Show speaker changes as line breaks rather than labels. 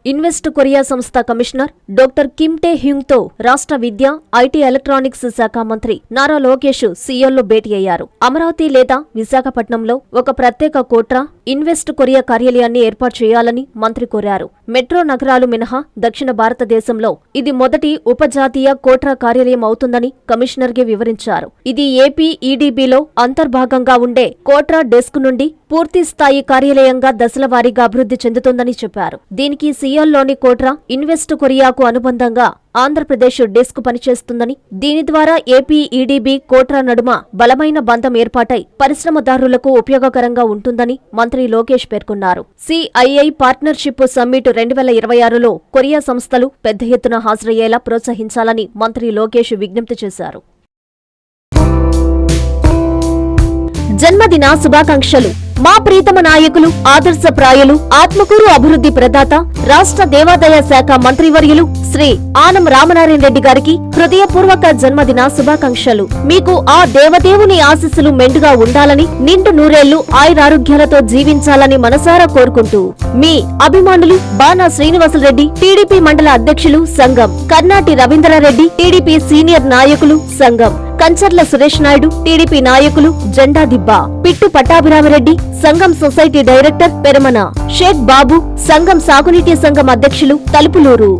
Invest Korea సంస్థ commissioner doctor Kim టే Hyung తో రాష్ట్ర విద్య, ఐటీ ఎలక్ట్రానిక్స్ శాఖ మంత్రి నారా లోకేష్ సీఎల్లో భేటీ అయ్యారు. అమరావతి లేదా విశాఖపట్నంలో ఒక ప్రత్యేక కోట్రా ఇన్వెస్ట్ కొరియా కార్యాలయాన్ని ఏర్పాటు చేయాలని మంత్రి కోరారు. మెట్రో నగరాలు మినహా దక్షిణ భారతదేశంలో ఇది మొదటి ఉపజాతీయ కోట్రా కార్యాలయం అవుతుందని కమిషనర్కి వివరించారు. ఇది ఏపీ ఈడీబీలో అంతర్భాగంగా ఉండే కోట్రా డెస్క్ నుండి పూర్తిస్థాయి కార్యాలయంగా దశలవారీగా అభివృద్ధి చెందుతుందని చెప్పారు. దీనికి సియోల్లోని కోట్రా ఇన్వెస్ట్ కొరియాకు అనుబంధంగా ఆంధ్రప్రదేశ్ డెస్క్ పనిచేస్తుందని, దీని ద్వారా ఏపీ ఈడీబీ కోట్రా నడుమ బలమైన బంధం ఏర్పాటై పరిశ్రమదారులకు ఉపయోగకరంగా ఉంటుందని మంత్రి లోకేష్ పేర్కొన్నారు. సిఐఐ పార్ట్నర్షిప్ సమ్మిట్ 2026లో కొరియా సంస్థలు పెద్ద ఎత్తున హాజరయ్యేలా ప్రోత్సహించాలని మంత్రి లోకేష్ విజ్ఞప్తి చేశారు. జన్మదిన శుభాకాంక్షలు. మా ప్రీతమ నాయకులు, ఆదర్శప్రాయులు, ఆత్మకూరు అభివృద్ధి ప్రదాత, రాష్ట్ర దేవాదాయ శాఖ మంత్రివర్యులు శ్రీ ఆనం రామనారాయణ రెడ్డి గారికి హృదయపూర్వక జన్మదిన శుభాకాంక్షలు. మీకు ఆ దేవదేవుని ఆశీస్సులు మెండుగా ఉండాలని, నిండు నూరేళ్లు ఆయురారోగ్యాలతో జీవించాలని మనసారా కోరుకుంటూ మీ అభిమానులు బాణా శ్రీనివాసులరెడ్డి, టీడీపీ మండల అధ్యక్షులు సంఘం, కర్నాటి రవీంద్రారెడ్డి, టీడీపీ సీనియర్ నాయకులు సంఘం, కంచర్ల సురేష్ నాయుడు, టీడీపీ నాయకులు జెండా దిబ్బ, పిట్టు పట్టాభిరామరెడ్డి, సంఘం సొసైటీ డైరెక్టర్ పెరమన, షేక్ బాబు, సంఘం సాగునీటి సంఘం అధ్యక్షులు తలుపులూరు.